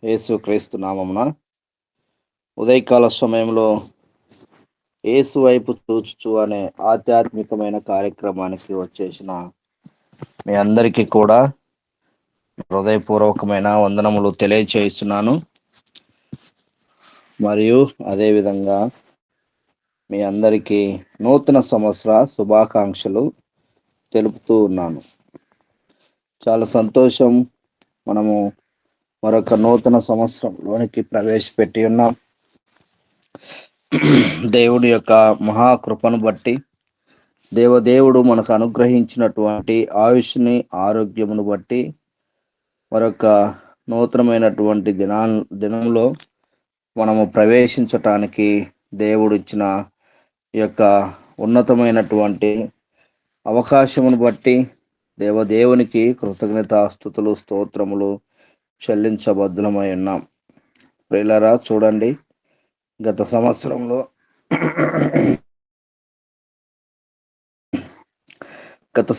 యేసుక్రీస్తు నామమున ఉదయకాల సమయంలో యేసు వైపు చూచుచు అనే ఆధ్యాత్మికమైన కార్యక్రమానికి వచ్చేసిన మీ అందరికీ కూడా హృదయపూర్వకమైన వందనములు తెలియచేస్తున్నాను. మరియు అదేవిధంగా మీ అందరికీ నూతన సంవత్సర శుభాకాంక్షలు తెలుపుతూ ఉన్నాను. చాలా సంతోషం, మనము మరొక నూతన సంవత్సరంలోనికి ప్రవేశపెట్టి ఉన్నాం. దేవుడి యొక్క మహాకృపను బట్టి, దేవదేవుడు మనకు అనుగ్రహించినటువంటి ఆయుష్ని, ఆరోగ్యమును బట్టి మరొక నూతనమైనటువంటి దినంలో మనము ప్రవేశించటానికి దేవుడు ఇచ్చిన ఈ యొక్క ఉన్నతమైనటువంటి అవకాశమును బట్టి దేవదేవునికి కృతజ్ఞతాస్తుతులు, స్తోత్రములు చెల్లించబద్ధులమై ఉన్నాం. ప్రియులారా, చూడండి, గత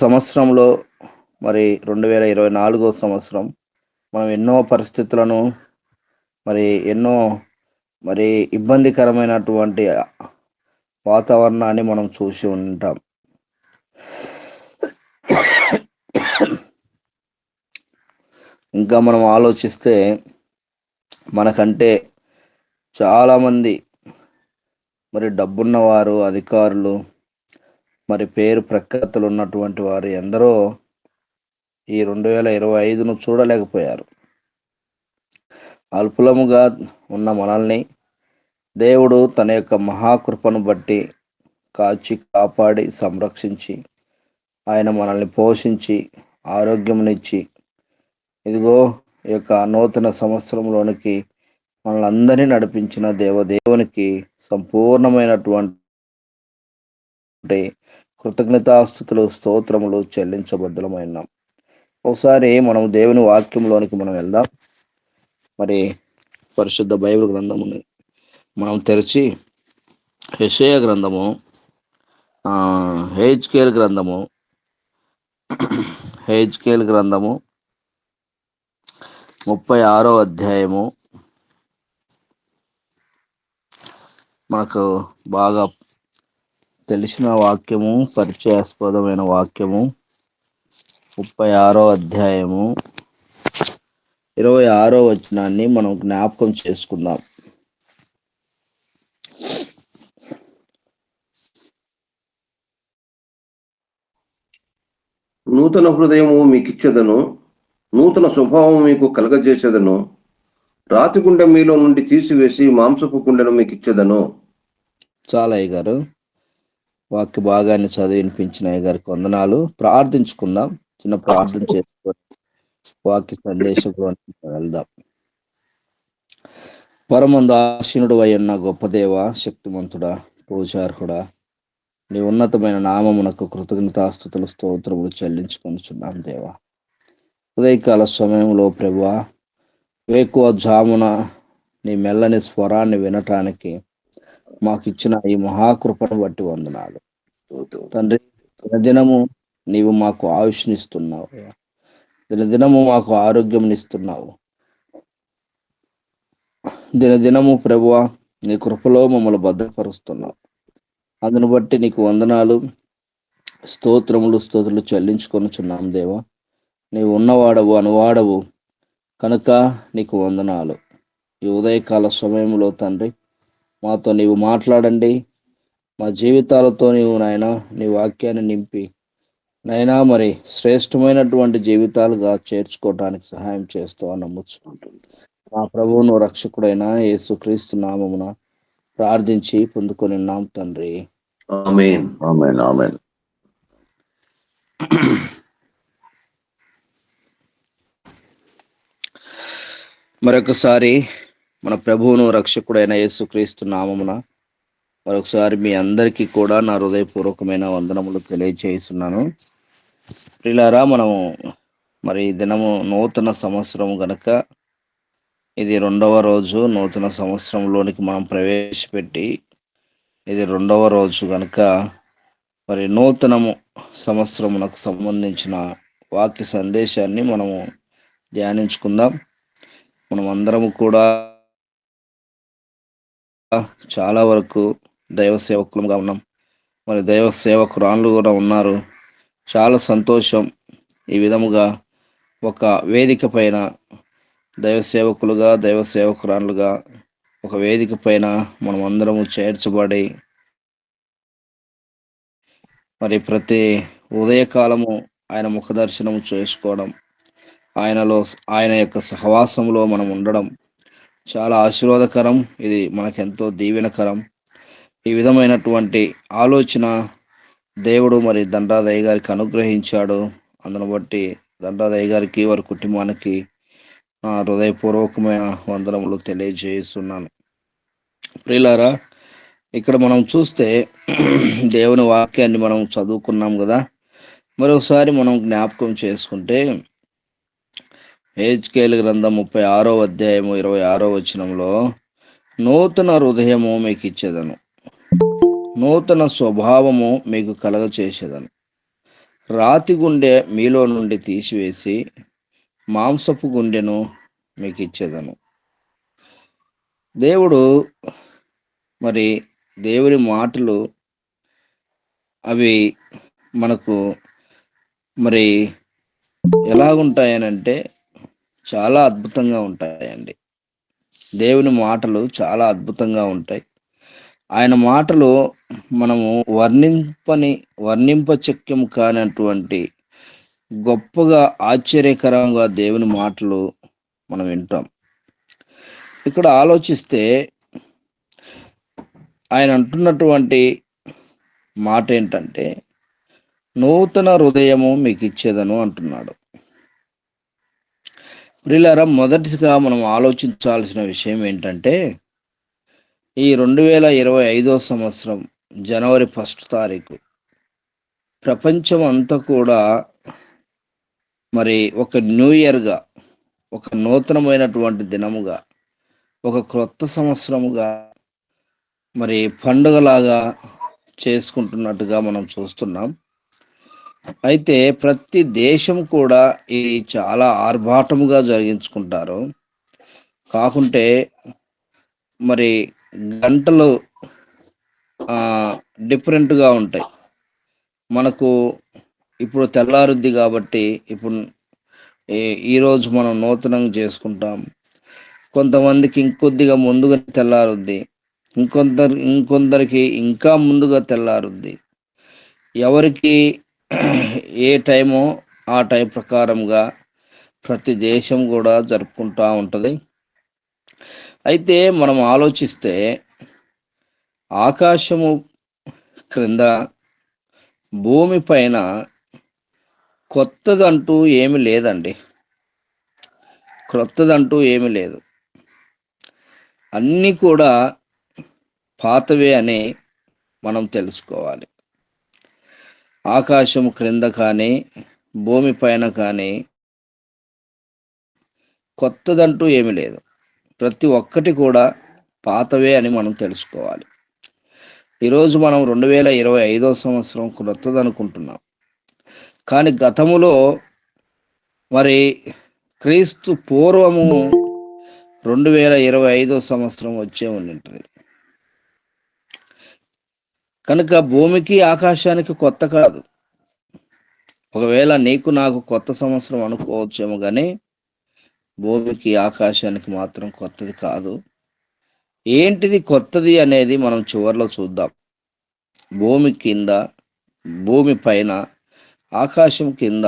సంవత్సరంలో మరి 2024 సంవత్సరం మనం ఎన్నో పరిస్థితులను, ఎన్నో ఇబ్బందికరమైనటువంటి వాతావరణాన్ని మనం చూసి ఉంటాం. ఇంకా మనం ఆలోచిస్తే మనకంటే చాలామంది డబ్బున్నవారు, అధికారులు, పేరు ప్రఖ్యాతులు ఉన్నటువంటి వారు ఎందరో ఈ 2025ను చూడలేకపోయారు. అల్పులముగా ఉన్న మనల్ని దేవుడు తన యొక్క మహాకృపను బట్టి కాచి, కాపాడి, సంరక్షించి, ఆయన మనల్ని పోషించి, ఆరోగ్యమునిచ్చి, ఇదిగో ఈ యొక్క నూతన సంవత్సరంలోనికి మనల్ని అందరినీ నడిపించిన దేవదేవునికి సంపూర్ణమైనటువంటి కృతజ్ఞతాస్తుతులు, స్తోత్రములు చెల్లించబద్ధులమైనాం. ఒకసారి మనం దేవుని వాక్యంలోనికి మనం వెళ్దాం. పరిశుద్ధ బైబిల్ గ్రంథముని మనం తెరిచి యెషయా గ్రంథము, హెజ్కేల్ గ్రంథము 36వ అధ్యాయము, మనకు బాగా తెలిసిన వాక్యము, పరిచయాస్పదమైన వాక్యము. 36వ అధ్యాయము 26వ వచనాన్ని మనం జ్ఞాపకం చేసుకుందాం. నూతన హృదయము మీకిచ్చేదను, నూతన స్వభావం మీకు కలగజేసేదను, రాతి గుండె మీలో నుండి తీసివేసి మాంసపు గుండెను మీకు ఇచ్చేదను. చాలా అయ్యగారు, వాక్య భాగాన్ని చదివి వినిపించిన అయ్యగారికి వందనాలు. ప్రార్థించుకుందాం, చిన్న ప్రార్థన చేసుకొని వాక్య సందేశంలోకి వెళ్దాం. పరమందు ఆశీనుడు అయ్యున్న గొప్ప దేవ, శక్తిమంతుడా, పూజార్హుడా, నీ ఉన్నతమైన నామమునకు కృతజ్ఞతాస్తుతులు, స్తోత్రములు చెల్లించుకొనిచున్నాం దేవా. ఉదయకాల సమయంలో ప్రభువా, వేకువ జామున నీ మెల్లని స్వరాన్ని వినటానికి మాకు ఇచ్చిన ఈ మహాకృపను బట్టి వందనాలు తండ్రి. దినదినము నీవు మాకు ఆయుష్నిస్తున్నావు, దినదినము మాకు ఆరోగ్యంనిస్తున్నావు. దినదినము ప్రభువా, నీ కృపలో మమ్మల్ని భద్రపరుస్తున్నావు. అందును బట్టి నీకు వందనాలు, స్తోత్రములు చెల్లించుకొనుచున్నాం దేవా. నీవు ఉన్నవాడవు, అనువాడవు కనుక నీకు వందనాలు. ఈ ఉదయకాల సమయంలో తండ్రి, మాతో నీవు మాట్లాడండి. మా జీవితాలతో నీవు నాయన నీ వాక్యాన్ని నింపి నైనా శ్రేష్టమైనటువంటి జీవితాలుగా చేర్చుకోవటానికి సహాయం చేస్తావు నమ్మచ్చు. మా ప్రభువును రక్షకుడైన యేసుక్రీస్తు నామమున ప్రార్థించి పొందుకొని ఉన్నాం తండ్రి. ఆమేన్, ఆమేన్, ఆమేన్. మరొకసారి మన ప్రభువును రక్షకుడైన యేసుక్రీస్తు నామమున మరొకసారి మీ అందరికీ కూడా నా హృదయపూర్వకమైన వందనములు తెలియజేస్తున్నాను. ప్రియులారా, మనము దినము నూతన సంవత్సరం గనక ఇది 2వ రోజు. నూతన సంవత్సరంలోనికి మనం ప్రవేశపెట్టి ఇది 2వ రోజు గనక నూతనము సంవత్సరమునకు సంబంధించిన వాక్య సందేశాన్ని మనము ధ్యానించుకుందాం. మనం అందరము కూడా చాలా వరకు దైవ సేవకులుగా ఉన్నాం. మరి దైవ సేవకురాళ్ళు కూడా ఉన్నారు. చాలా సంతోషం. ఈ విధముగా ఒక వేదిక పైన దైవ సేవకులుగా, దైవ సేవకురాళ్ళుగా ఒక వేదిక పైన మనం అందరము చేర్చబడి మరి ప్రతి ఉదయకాలము ఆయన ముఖ దర్శనం చేసుకోవడం, ఆయన యొక్క సహవాసంలో మనం ఉండడం చాలా ఆశీర్వాదకరం. ఇది మనకెంతో దీవెనకరం. ఈ విధమైనటువంటి ఆలోచన దేవుడు మరి దండాదయ్య గారికి అనుగ్రహించాడు. అందును బట్టి దండాదయ్య గారికి, వారి కుటుంబానికి హృదయపూర్వకమైన వందనములు తెలియజేస్తున్నాను. ప్రియులారా, ఇక్కడ మనం చూస్తే దేవుని వాక్యాన్ని మనం చదువుకున్నాం కదా. మరొకసారి మనం జ్ఞాపకం చేసుకుంటే హెజ్కేలు గ్రంథం 36వ అధ్యాయము 26వ వచనంలో, నూతన హృదయము మీకు ఇచ్చేదను, నూతన స్వభావము మీకు కలగచేసేదను, రాతి గుండె మీలో నుండి తీసివేసి మాంసపు గుండెను మీకు ఇచ్చేదను. దేవుడు మరి దేవుని మాటలు అవి మనకు మరి ఎలాగుంటాయనంటే చాలా అద్భుతంగా ఉంటాయండి. దేవుని మాటలు చాలా అద్భుతంగా ఉంటాయి. ఆయన మాటలు మనము వర్ణింపశక్యం కానటువంటి గొప్పగా ఆశ్చర్యకరంగా దేవుని మాటలు మనం వింటాం. ఇక్కడ ఆలోచిస్తే ఆయన అంటున్నటువంటి మాట ఏంటంటే, నూతన హృదయము మీకు ఇచ్చేదను అంటున్నాడు. ప్రియులారా, మొదటిగా మనం ఆలోచించాల్సిన విషయం ఏంటంటే, ఈ 2025 సంవత్సరం జనవరి 1 తారీఖు ప్రపంచం అంతా కూడా మరి ఒక న్యూ ఇయర్గా, ఒక నూతనమైనటువంటి దినముగా, ఒక క్రొత్త సంవత్సరముగా మరి పండుగలాగా చేసుకుంటున్నట్టుగా మనం చూస్తున్నాం. అయితే ప్రతి దేశం కూడా ఇది చాలా ఆర్భాటముగా జరిగించుకుంటారు. కాకుంటే మరి గంటలు డిఫరెంట్గా ఉంటాయి. మనకు ఇప్పుడు తెల్లారుద్ది కాబట్టి ఇప్పుడు ఈరోజు మనం నూతనంగా చేసుకుంటాం. కొంతమందికి ఇంకొద్దిగా ముందుగా తెల్లారుద్ది, ఇంకొందరికి ఇంకా ముందుగా తెల్లారుద్ది. ఎవరికి ఏ టైమో ఆ టైం ప్రకారంగా ప్రతి దేశం కూడా జరుపుకుంటూ ఉంటుంది. అయితే మనం ఆలోచిస్తే ఆకాశము క్రింద భూమి పైన కొత్తదంటూ ఏమి లేదండి. క్రొత్తదంటూ ఏమి లేదు. అన్నీ కూడా పాతవే అని మనం తెలుసుకోవాలి. ఆకాశం క్రింద కానీ భూమి పైన కానీ కొత్తదంటూ ఏమి లేదు. ప్రతి ఒక్కటి కూడా పాతవే అని మనం తెలుసుకోవాలి. ఈరోజు మనం 2025 సంవత్సరం క్రొత్తది అనుకుంటున్నాం. కానీ గతములో మరి క్రీస్తు పూర్వము 2025 సంవత్సరం వచ్చే ఉంటుంది. కనుక భూమికి ఆకాశానికి కొత్త కాదు. ఒకవేళ నీకు నాకు కొత్త సంవత్సరం అనుకోవచ్చేమో, కానీ భూమికి ఆకాశానికి మాత్రం కొత్తది కాదు. ఏంటిది కొత్తది అనేది మనం చివరిలో చూద్దాం. భూమి పైన ఆకాశం కింద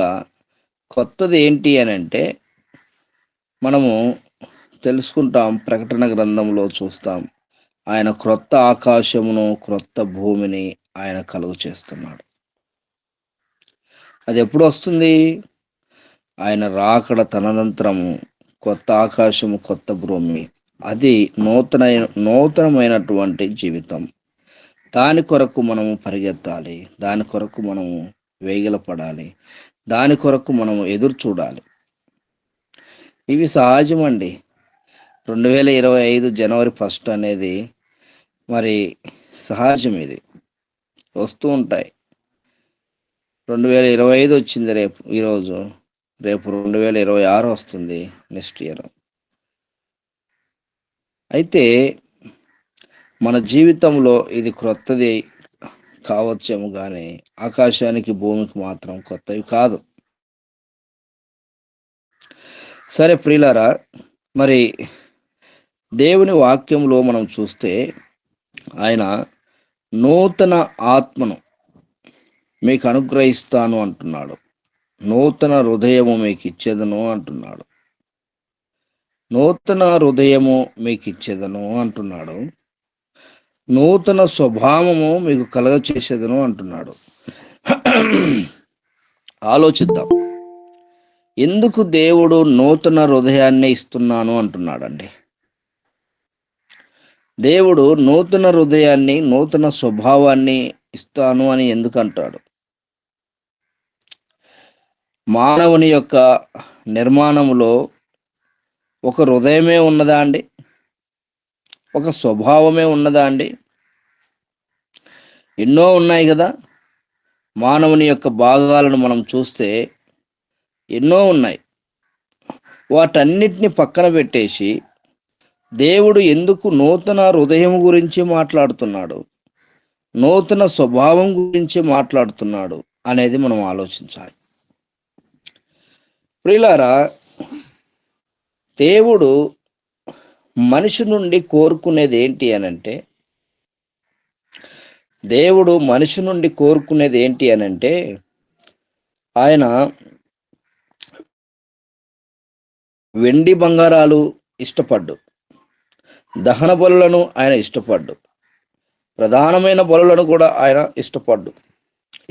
కొత్తది ఏంటి అని అంటే మనము తెలుసుకుంటాం. ప్రకటన గ్రంథంలో చూస్తాం, ఆయన క్రొత్త ఆకాశమును క్రొత్త భూమిని ఆయన కలుగు చేస్తున్నాడు. అది ఎప్పుడు వస్తుంది? ఆయన రాకడ తదనంతరము కొత్త ఆకాశము కొత్త భూమి, అది నూతనమైనటువంటి జీవితం. దాని కొరకు మనము పరిగెత్తాలి, దాని కొరకు మనము వేగిలపడాలి, దాని కొరకు మనము ఎదురు చూడాలి. ఇవి సహజమండి. 2025 జనవరి 1 అనేది మరి సహజం. ఇది వస్తూ ఉంటాయి. 2025 వచ్చింది, రేపు 2026 వస్తుంది నెక్స్ట్ ఇయర్. అయితే మన జీవితంలో ఇది క్రొత్తది కావచ్చేమో కానీ ఆకాశానికి భూమికి మాత్రం కొత్తవి కాదు. సరే ప్రియులారా, మరి దేవుని వాక్యంలో మనం చూస్తే ఆయన నూతన ఆత్మను మీకు అనుగ్రహిస్తాను అంటున్నాడు. నూతన హృదయము మీకు ఇచ్చేదను అంటున్నాడు. నూతన హృదయము మీకు ఇచ్చేదను అంటున్నాడు. నూతన స్వభావము మీకు కలగ చేసేదను అంటున్నాడు. ఆలోచిద్దాం, ఎందుకు దేవుడు నూతన హృదయాన్ని ఇస్తున్నాను అంటున్నాడండి? దేవుడు నూతన హృదయాన్ని, నూతన స్వభావాన్ని ఇస్తాను అని ఎందుకు అంటాడు? మానవుని యొక్క నిర్మాణములో ఒక హృదయమే ఉన్నదా అండి? ఒక స్వభావమే ఉన్నదా అండి? ఎన్నో ఉన్నాయి కదా. మానవుని యొక్క భాగాలను మనం చూస్తే ఎన్నో ఉన్నాయి. వాటన్నిటిని పక్కన పెట్టేసి దేవుడు ఎందుకు నూతన హృదయం గురించి మాట్లాడుతున్నాడు, నూతన స్వభావం గురించి మాట్లాడుతున్నాడు అనేది మనం ఆలోచించాలి. ప్రియులారా, దేవుడు మనిషి నుండి కోరుకునేది ఏంటి అనంటే, దేవుడు మనిషి నుండి కోరుకునేది ఏంటి అనంటే, ఆయన వెండి బంగారాలు ఇష్టపడ్డు, దహన బలులను ఆయన ఇష్టపడ్డు, ప్రధానమైన బలులను కూడా ఆయన ఇష్టపడ్డు.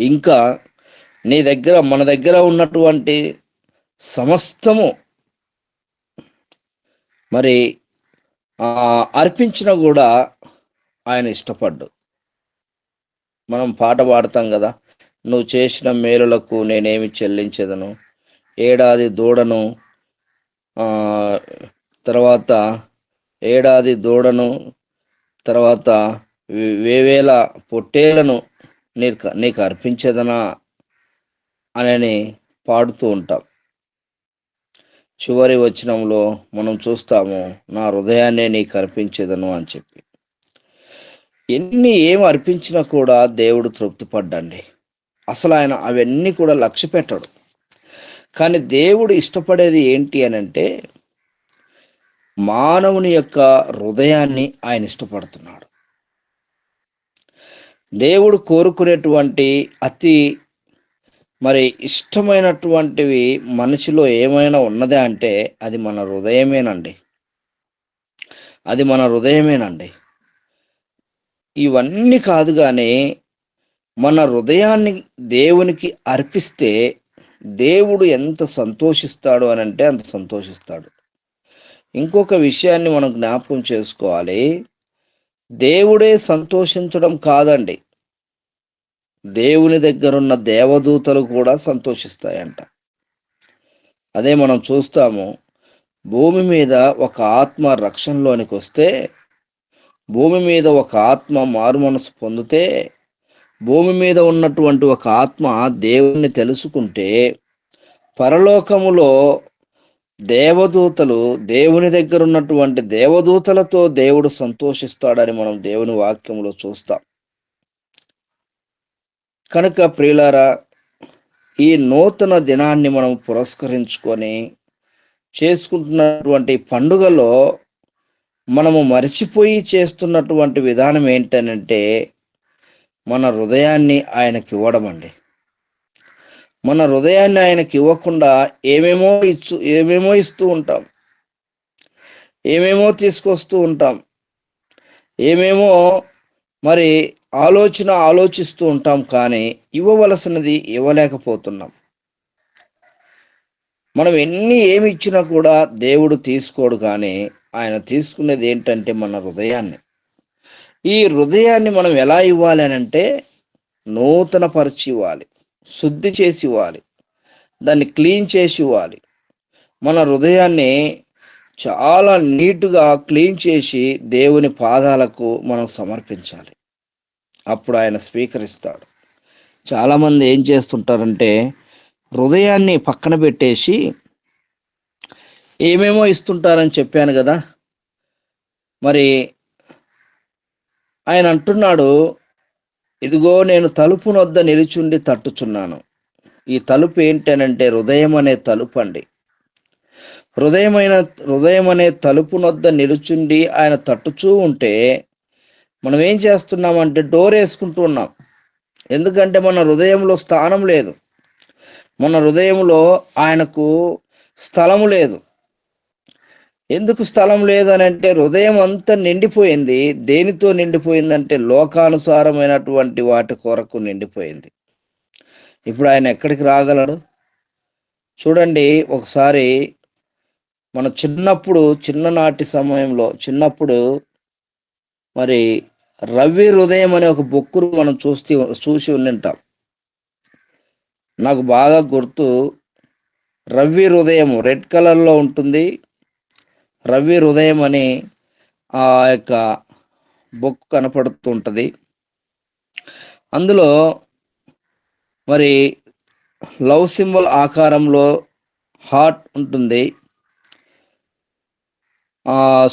ఇంకా మన దగ్గర ఉన్నటువంటి సమస్తము మరి అర్పించిన కూడా ఆయన ఇష్టపడ్డు. మనం పాట పాడతాం కదా, నువ్వు చేసిన మేలులకు నేనేమి చెల్లించేదను, ఏడాది దూడను తర్వాత ఏడాది దూడను తర్వాత వేవేల పొట్టేలను నీకు అర్పించేదనా అని పాడుతూ ఉంటాం. చివరి వచనంలో మనం చూస్తాము, నా హృదయాన్నే నీకు అర్పించేదను అని చెప్పి. ఏం అర్పించినా కూడా దేవుడు తృప్తిపడ్డండి. అసలు ఆయన అవన్నీ కూడా లక్ష్య పెట్టడు. కానీ దేవుడు ఇష్టపడేది ఏంటి అని అంటే, మానవుని యొక్క హృదయాన్ని ఆయన ఇష్టపడుతున్నాడు. దేవుడు కోరుకునేటువంటి అతి ఇష్టమైనటువంటివి మనిషిలో ఏమైనా ఉన్నదా అంటే అది మన హృదయమేనండి. అది మన హృదయమేనండి. ఇవన్నీ కాదు కానీ మన హృదయాన్ని దేవునికి అర్పిస్తే దేవుడు ఎంత సంతోషిస్తాడు అని అంటే అంత సంతోషిస్తాడు. ఇంకొక విషయాన్ని మనం జ్ఞాపకం చేసుకోవాలి, దేవుడే సంతోషించడం కాదండి, దేవుని దగ్గరున్న దేవదూతలు కూడా సంతోషిస్తాయంట. అదే మనం చూస్తాము, భూమి మీద ఒక ఆత్మ రక్షణలోనికి వస్తే, భూమి మీద ఒక ఆత్మ మారు మనసు పొందితే, భూమి మీద ఉన్నటువంటి ఒక ఆత్మ దేవుణ్ణి తెలుసుకుంటే, పరలోకములో దేవదూతలు, దేవుని దగ్గర ఉన్నటువంటి దేవదూతలతో దేవుడు సంతోషిస్తాడని మనం దేవుని వాక్యంలో చూస్తాం. కనుక ప్రియులారా, ఈ నూతన దినాన్ని మనం పురస్కరించుకొని చేసుకుంటున్నటువంటి పండుగలో మనము మరిచిపోయి చేస్తున్నటువంటి విధానం ఏంటనంటే, మన హృదయాన్ని ఆయనకి ఇవ్వడం అండి. మన హృదయాన్ని ఆయనకి ఇవ్వకుండా ఏమేమో ఇస్తూ ఉంటాం, ఏమేమో తీసుకొస్తూ ఉంటాం, ఏమేమో ఆలోచిస్తూ ఉంటాం, కానీ ఇవ్వవలసినది ఇవ్వలేకపోతున్నాం. మనం ఏమి ఇచ్చినా కూడా దేవుడు తీసుకోడు, కానీ ఆయన తీసుకునేది ఏంటంటే మన హృదయాన్ని. ఈ హృదయాన్ని మనం ఎలా ఇవ్వాలి అని అంటే, నూతన పరిచి ఇవ్వాలి, శుద్ధి చేసి ఇవ్వాలి, దాన్ని క్లీన్ చేసి ఇవ్వాలి. మన హృదయాన్ని చాలా నీట్గా క్లీన్ చేసి దేవుని పాదాలకు మనం సమర్పించాలి. అప్పుడు ఆయన స్వీకరిస్తాడు. చాలామంది ఏం చేస్తుంటారంటే, హృదయాన్ని పక్కన పెట్టేసి ఏమేమో ఇస్తుంటారని చెప్పాను కదా, మరి ఆయన అంటున్నాడు, ఇదిగో నేను తలుపు నొద్ద నిలుచుండి తట్టుచున్నాను. ఈ తలుపు ఏంటనంటే హృదయం అనే తలుపు అండి. హృదయం అనే తలుపు నొద్ద నిలుచుండి ఆయన తట్టుచూ ఉంటే మనం ఏం చేస్తున్నామంటే డోర్ వేసుకుంటూ ఉన్నాం. ఎందుకంటే మన హృదయంలో స్థానం లేదు, మన హృదయంలో ఆయనకు స్థలము లేదు. ఎందుకు స్థలం లేదనంటే హృదయం అంతా నిండిపోయింది. దేనితో నిండిపోయిందంటే లోకానుసారమైనటువంటి వాటి కొరకు నిండిపోయింది. ఇప్పుడు ఆయన ఎక్కడికి రాగలడు? చూడండి, ఒకసారి మన చిన్ననాటి సమయంలో మరి రవి హృదయం అనే ఒక బొక్కును మనం చూసి ఉండింటాం. నాకు బాగా గుర్తు, రవి హృదయం రెడ్ కలర్లో ఉంటుంది. రవి హృదయం అని ఆ యొక్క బొక్కు కనపడుతూ ఉంటుంది. అందులో మరి లవ్ సింబల్ ఆకారంలో హార్ట్ ఉంటుంది.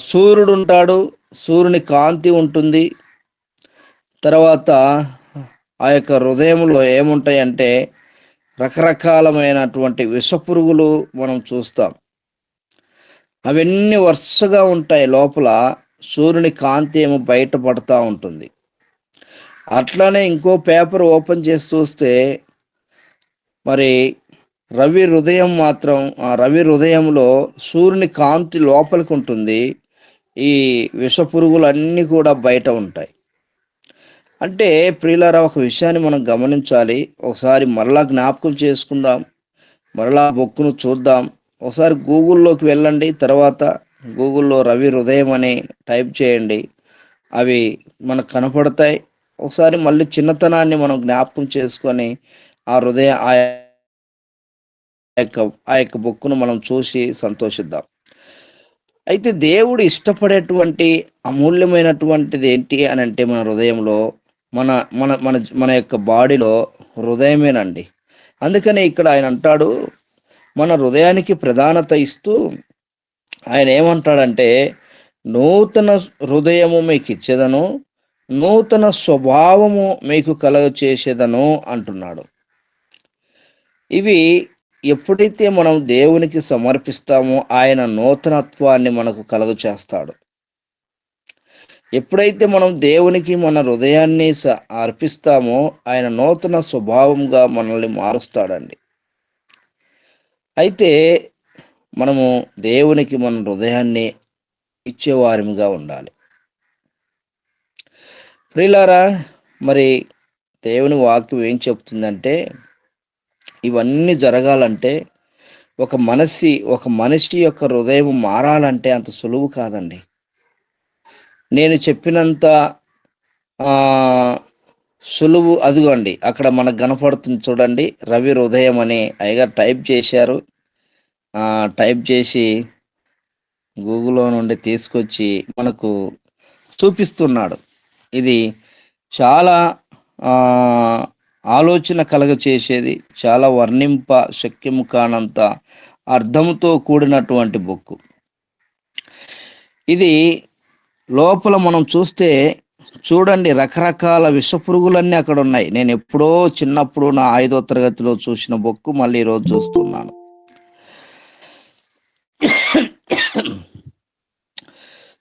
సూర్యుడు ఉంటాడు, సూర్యుని కాంతి ఉంటుంది. తర్వాత ఆ యొక్క హృదయంలో ఏముంటాయంటే రకరకాలమైనటువంటి విషపురుగులు మనం చూస్తాం. అవన్నీ వరుసగా ఉంటాయి. లోపల సూర్యుని కాంతి ఏమో బయటపడతా ఉంటుంది. అట్లానే ఇంకో పేపర్ ఓపెన్ చేసి చూస్తే మరి రవి హృదయంలో సూర్యుని కాంతి లోపలికి ఉంటుంది. ఈ విషపురుగులు అన్నీ కూడా బయట ఉంటాయి. అంటే ప్రియులారా, ఒక విషయాన్ని మనం గమనించాలి. ఒకసారి మరలా జ్ఞాపకం చేసుకుందాం, మరలా బొక్కును చూద్దాం. ఒకసారి గూగుల్లోకి వెళ్ళండి, తర్వాత గూగుల్లో రవి హృదయం అని టైప్ చేయండి, అవి మనకు కనపడతాయి. ఒకసారి మళ్ళీ చిన్నతనాన్ని మనం జ్ఞాపకం చేసుకొని ఆ యొక్క బొక్కును మనం చూసి సంతోషిద్దాం. అయితే దేవుడు ఇష్టపడేటువంటి అమూల్యమైనటువంటిది ఏంటి అని అంటే మన హృదయంలో, మన మన మన మన యొక్క బాడీలో హృదయమేనండి. అందుకనే ఇక్కడ ఆయన అంటాడు, మన హృదయానికి ప్రాధాన్యత ఇస్తూ ఆయన ఏమంటాడంటే, నూతన హృదయము మీకు ఇచ్చేదను, నూతన స్వభావము మీకు కలగ చేసేదను అంటున్నాడు. ఇవి ఎప్పుడైతే మనం దేవునికి సమర్పిస్తామో ఆయన నూతనత్వాన్ని మనకు కలుగు చేస్తాడు. ఎప్పుడైతే మనం దేవునికి మన హృదయాన్ని అర్పిస్తామో ఆయన నూతన స్వభావంగా మనల్ని మారుస్తాడండి. అయితే మనము దేవునికి మన హృదయాన్ని ఇచ్చేవారిగా ఉండాలి. ప్రియులారా, మరి దేవుని వాక్యం ఏం చెప్తుందంటే, ఇవన్నీ జరగాలంటే ఒక మనిషి యొక్క హృదయం మారాలంటే అంత సులువు కాదండి. నేను చెప్పినంత సులువు అదిగోండి, అక్కడ మనకు కనపడుతుంది చూడండి, రవి హృదయం అని అయ్యగారు టైప్ చేశారు. టైప్ చేసి గూగుల్లో నుండి తీసుకొచ్చి మనకు చూపిస్తున్నాడు. ఇది చాలా ఆలోచన కలగచేసేది, చాలా వర్ణింప శక్యము కానంత అర్థంతో కూడినటువంటి బుక్ ఇది. లోపల మనం చూస్తే చూడండి, రకరకాల విషపురుగులన్నీ అక్కడ ఉన్నాయి. నేను ఎప్పుడో చిన్నప్పుడు నా 5వ తరగతిలో చూసిన బుక్ మళ్ళీ ఈరోజు చూస్తున్నాను.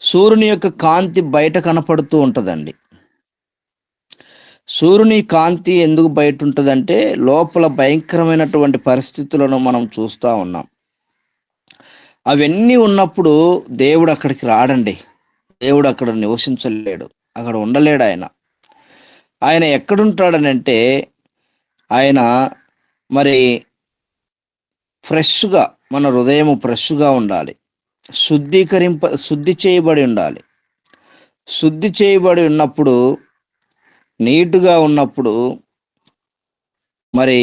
సూర్యుని యొక్క కాంతి బయట కనపడుతూ ఉంటుందండి. సూర్యుని కాంతి ఎందుకు బయట ఉంటుందంటే లోపల భయంకరమైనటువంటి పరిస్థితులను మనం చూస్తూ ఉన్నాం. అవన్నీ ఉన్నప్పుడు దేవుడు అక్కడికి రాడండి. దేవుడు అక్కడ నివసించలేడు, అక్కడ ఉండలేడు. ఆయన ఎక్కడుంటాడనంటే ఆయన మరి ఫ్రెష్గా, మన హృదయం ఫ్రెష్గా ఉండాలి, శుద్ధి చేయబడి ఉండాలి. శుద్ధి చేయబడి ఉన్నప్పుడు, నీటుగా ఉన్నప్పుడు మరి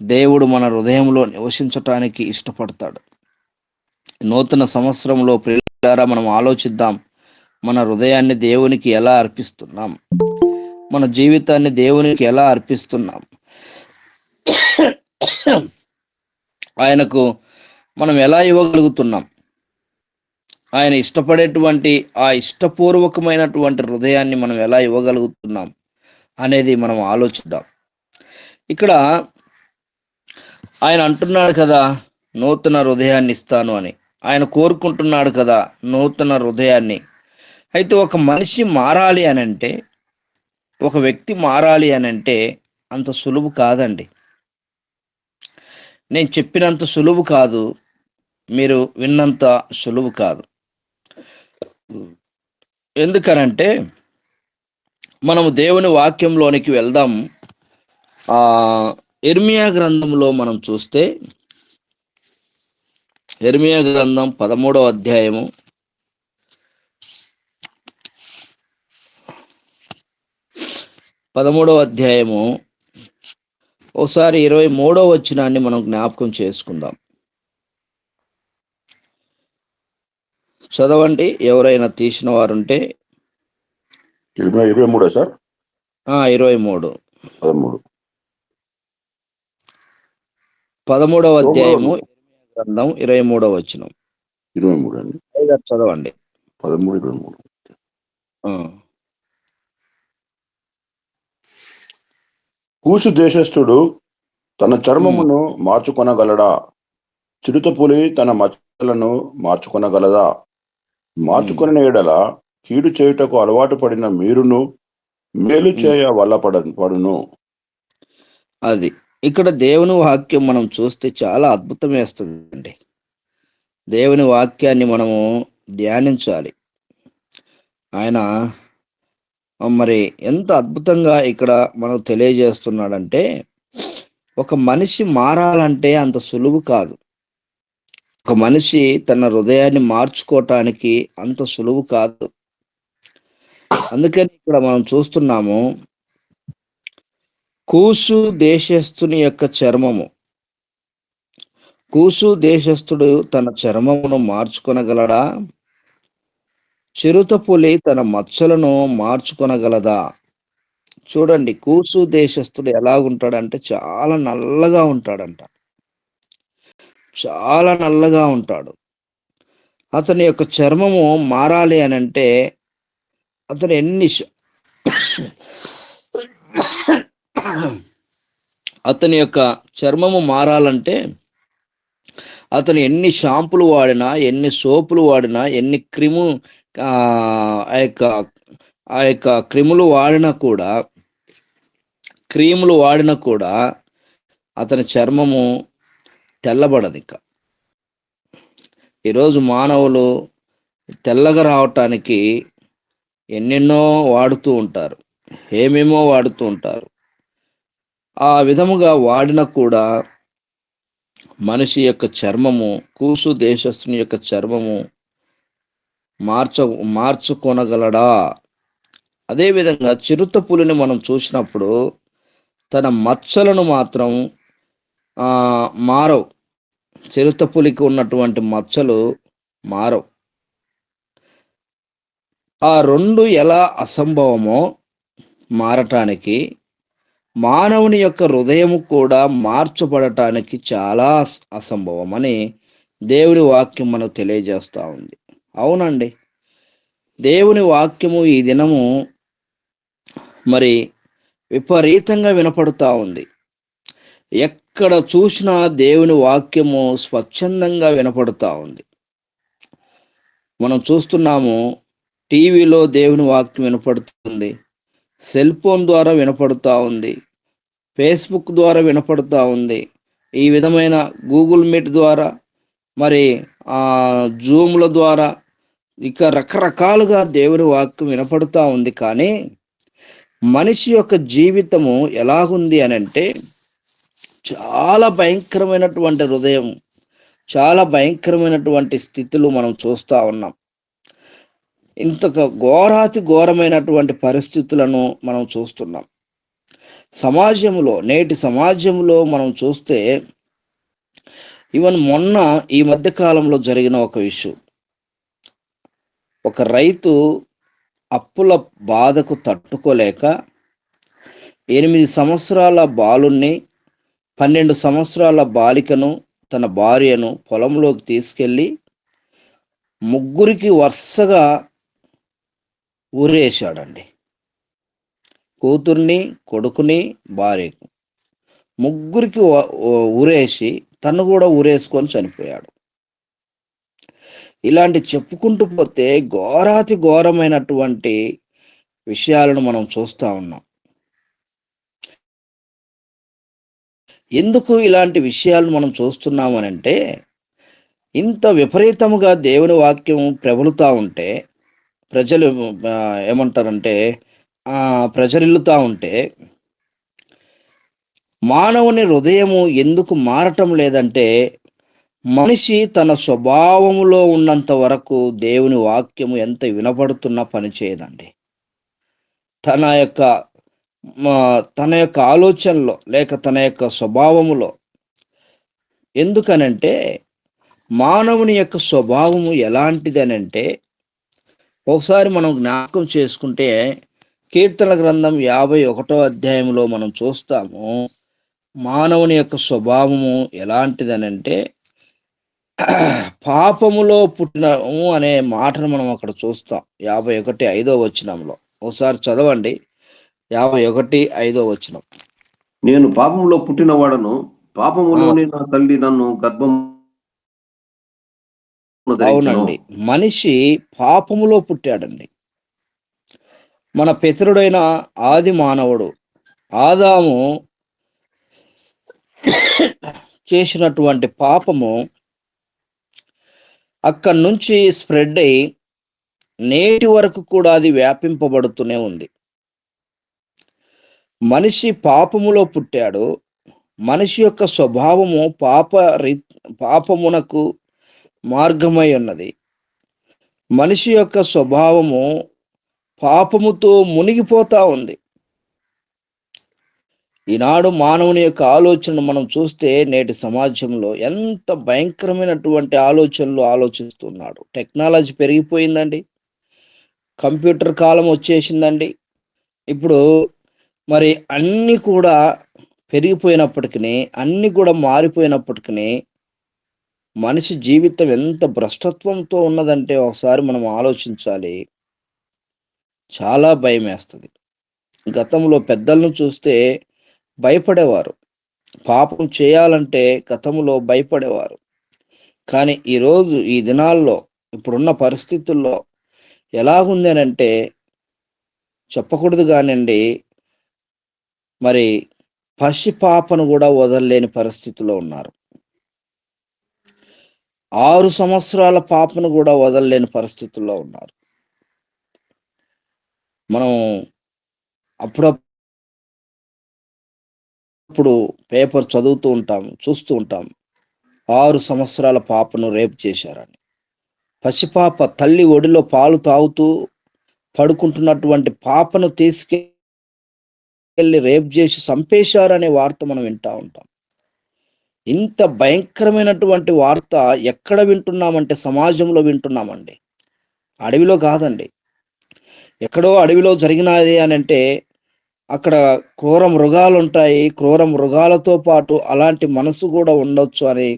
దేవుడు మన హృదయంలో నివసించటానికి ఇష్టపడతాడు. నూతన సంవత్సరంలో ప్రియులారా, మనం ఆలోచిద్దాం, మన హృదయాన్ని దేవునికి ఎలా అర్పిస్తున్నాం, మన జీవితాన్ని దేవునికి ఎలా అర్పిస్తున్నాం, ఆయనకు మనం ఎలా ఇవ్వగలుగుతున్నాం. ఆయన ఇష్టపడేటువంటి ఆ ఇష్టపూర్వకమైనటువంటి హృదయాన్ని మనం ఎలా ఇవ్వగలుగుతున్నాం అనేది మనం ఆలోచిద్దాం. ఇక్కడ ఆయన అంటున్నాడు కదా, నూతన హృదయాన్ని ఇస్తాను అని. ఆయన కోరుకుంటున్నాడు కదా నూతన హృదయాన్ని. అయితే ఒక మనిషి మారాలి అని అంటే, ఒక వ్యక్తి మారాలి అని అంటే అంత సులువు కాదండి. నేను చెప్పినంత సులువు కాదు, మీరు విన్నంత సులువు కాదు. ఎందుకనంటే మనము దేవుని వాక్యంలోనికి వెళ్దాం. ఆ ఇర్మియా గ్రంథంలో మనం చూస్తే, ఇర్మియా గ్రంథం 13వ అధ్యాయము 13వ అధ్యాయము ఒకసారి 23వ వచనాన్ని మనం జ్ఞాపకం చేసుకుందాం. చదవండి, ఎవరైనా తీసిన వారుంటే. 23 సార్, 23 13 13వ అధ్యాయము ఇర్మియా గ్రంథం 23వ వచనం. 23 అండి, అయ్యగారు చదవండి. 13, 23. ఆ, కూసు దేశస్థుడు తన చర్మమును మార్చుకొనగలడా? చిరుతపులి తన మచ్చలను మార్చుకొనగలదా? మార్చుకొనిన ఎడల కీడు చేయుటకు అలవాటు పడిన మీరును మేలు చేయ వల్ల పడును. అది ఇక్కడ దేవుని వాక్యం మనం చూస్తే చాలా అద్భుతం వేస్తుందండి. దేవుని వాక్యాన్ని మనము ధ్యానించాలి. ఆయన మరి ఎంత అద్భుతంగా ఇక్కడ మనకు తెలియజేస్తున్నాడంటే, ఒక మనిషి మారాలంటే అంత సులువు కాదు. ఒక మనిషి తన హృదయాన్ని మార్చుకోవటానికి అంత సులువు కాదు. అందుకని ఇక్కడ మనం చూస్తున్నాము, కూసు దేశస్థుని యొక్క చర్మము. కూసు దేశస్థుడు తన చర్మమును మార్చుకొనగలడా? చిరుతపులి తన మచ్చలను మార్చుకొనగలదా? చూడండి, కూసు దేశస్థుడు ఎలాగుంటాడంటే చాలా నల్లగా ఉంటాడంట. చాలా నల్లగా ఉంటాడు. అతని యొక్క చర్మము మారాలి అని అంటే అతను అతని యొక్క చర్మము మారాలంటే అతను ఎన్ని షాంపులు వాడినా, ఎన్ని సోపులు వాడినా, ఎన్ని ఆ యొక్క క్రిములు వాడినా కూడా అతని చర్మము తెల్లబడదు. ఇక ఈరోజు మానవులు తెల్లగా రావటానికి ఎన్నెన్నో వాడుతూ ఉంటారు, ఏమేమో వాడుతూ ఉంటారు. ఆ విధముగా వాడిన కూడా మనిషి యొక్క చర్మము, కూసు దేశస్థుని యొక్క చర్మము మార్చుకొనగలడా? అదేవిధంగా చిరుతపులిని మనం చూసినప్పుడు తన మచ్చలను మాత్రం మారవు. చిరుతపులికి ఉన్నటువంటి మచ్చలు మారవు. ఆ రెండు ఎలా అసంభవమో మారటానికి, మానవుని యొక్క హృదయము కూడా మార్చబడటానికి చాలా అసంభవం అని దేవుని వాక్యం మనకు తెలియజేస్తూ ఉంది. అవునండి, దేవుని వాక్యము ఈ దినము మరి విపరీతంగా వినపడుతూ ఉంది. ఎక్కడ చూసినా దేవుని వాక్యము స్వచ్ఛందంగా వినపడుతూ ఉంది. మనం చూస్తున్నాము, టీవీలో దేవుని వాక్యం వినపడుతుంది, సెల్ ఫోన్ ద్వారా వినపడుతూ ఉంది, ఫేస్బుక్ ద్వారా వినపడుతూ ఉంది, ఈ విధమైన గూగుల్ మీట్ ద్వారా, మరి జూమ్ల ద్వారా, ఇక రకరకాలుగా దేవుని వాక్యం వినపడుతూ ఉంది. కానీ మనిషి యొక్క జీవితము ఎలాగుంది అని అంటే, చాలా భయంకరమైనటువంటి హృదయం, చాలా భయంకరమైనటువంటి స్థితులు మనం చూస్తూ ఉన్నాం. ఇంతగా ఘోరమైనటువంటి పరిస్థితులను మనం చూస్తున్నాం. నేటి సమాజంలో మనం చూస్తే, ఈవెన్ మొన్న ఈ మధ్య కాలంలో జరిగిన ఒక విషయం, ఒక రైతు అప్పుల బాధకు తట్టుకోలేక 8 సంవత్సరాల బాలుణ్ణి, 12 సంవత్సరాల బాలికను, తన భార్యను పొలంలోకి తీసుకెళ్ళి ముగ్గురికి వరుసగా ఊరేశాడండి. కూతుర్ని, కొడుకుని, భార్యకు ముగ్గురికి ఊరేసి తను కూడా ఊరేసుకొని చనిపోయాడు. ఇలాంటి చెప్పుకుంటూ పోతే ఘోరాతి ఘోరమైనటువంటి విషయాలను మనం చూస్తూ ఉన్నాం. ఎందుకు ఇలాంటి విషయాలను మనం చూస్తున్నామనంటే, ఇంత విపరీతముగా దేవుని వాక్యం ప్రబలుతూ ఉంటే, ప్రజలు ఏమంటారంటే ప్రజరిల్లుతూ ఉంటే, మానవుని హృదయము ఎందుకు మారటం లేదంటే, మనిషి తన స్వభావములో ఉన్నంత వరకు దేవుని వాక్యము ఎంత వినపడుతున్నా పనిచేయదండి. తన యొక్క ఆలోచనలో లేక తన యొక్క స్వభావములో. ఎందుకనంటే మానవుని యొక్క స్వభావము ఎలాంటిదనంటే, ఒకసారి మనం జ్ఞాపకం చేసుకుంటే కీర్తన గ్రంథం 51వ అధ్యాయంలో మనం చూస్తాము. మానవుని యొక్క స్వభావము ఎలాంటిదనంటే పాపములో పుట్టినము అనే మాటను మనం అక్కడ చూస్తాం. 51:5 వచనంలో ఒకసారి చదవండి. 51:5 వచనం. నేను పాపంలో పుట్టిన వాడను, పాపములోనే నా తల్లి నన్ను గర్భం ధరించును. అవునండి, మనిషి పాపములో పుట్టాడండి. మన పితరుడైన ఆది మానవుడు ఆదాము చేసినటువంటి పాపము అక్కడి నుంచి స్ప్రెడ్ అయి నేటి వరకు కూడా అది వ్యాపింపబడుతూనే ఉంది. మనిషి పాపములో పుట్టాడు. మనిషి యొక్క స్వభావము పాపమునకు మార్గమై ఉన్నది. మనిషి యొక్క స్వభావము పాపముతో మునిగిపోతా ఉంది. ఈనాడు మానవుని యొక్క ఆలోచనను మనం చూస్తే నేటి సమాజంలో ఎంత భయంకరమైనటువంటి ఆలోచనలు ఆలోచిస్తున్నాడు. టెక్నాలజీ పెరిగిపోయిందండి. కంప్యూటర్ కాలం వచ్చేసిందండి. ఇప్పుడు మరి అన్నీ కూడా పెరిగిపోయినప్పటికీ, అన్నీ కూడా మారిపోయినప్పటికీ మనిషి జీవితం ఎంత భ్రష్టత్వంతో ఉన్నదంటే ఒకసారి మనం ఆలోచించాలి. చాలా భయం వేస్తుంది. గతంలో పెద్దలను చూస్తే భయపడేవారు. పాపం చేయాలంటే గతంలో భయపడేవారు. కానీ ఈరోజు ఈ దినాల్లో ఇప్పుడున్న పరిస్థితుల్లో ఎలాగుంది అనంటే చెప్పకూడదు కానివ్వండి, మరి పసి పాపను కూడా వదలలేని పరిస్థితిలో ఉన్నారు. 6 సంవత్సరాల పాపను కూడా వదలలేని పరిస్థితుల్లో ఉన్నారు. మనం అప్పుడప్పుడు పేపర్ చదువుతూ ఉంటాం, చూస్తూ ఉంటాం. 6 సంవత్సరాల పాపను రేపు చేశారని. పసిపాప తల్లి ఒడిలో పాలు తాగుతూ పడుకుంటున్నటువంటి పాపను తీసుకెళ్ళి రేప్ చేసి చంపేశారనే వార్త మనం వింటూ ఉంటాం. ఇంత భయంకరమైనటువంటి వార్త ఎక్కడ వింటున్నామంటే సమాజంలో వింటున్నామండి. అడవిలో కాదండి. ఎక్కడో అడవిలో జరిగినది అని అంటే అక్కడ క్రూర మృగాలు ఉంటాయి. క్రూర మృగాలతో పాటు అలాంటి మనసు కూడా ఉండొచ్చు అని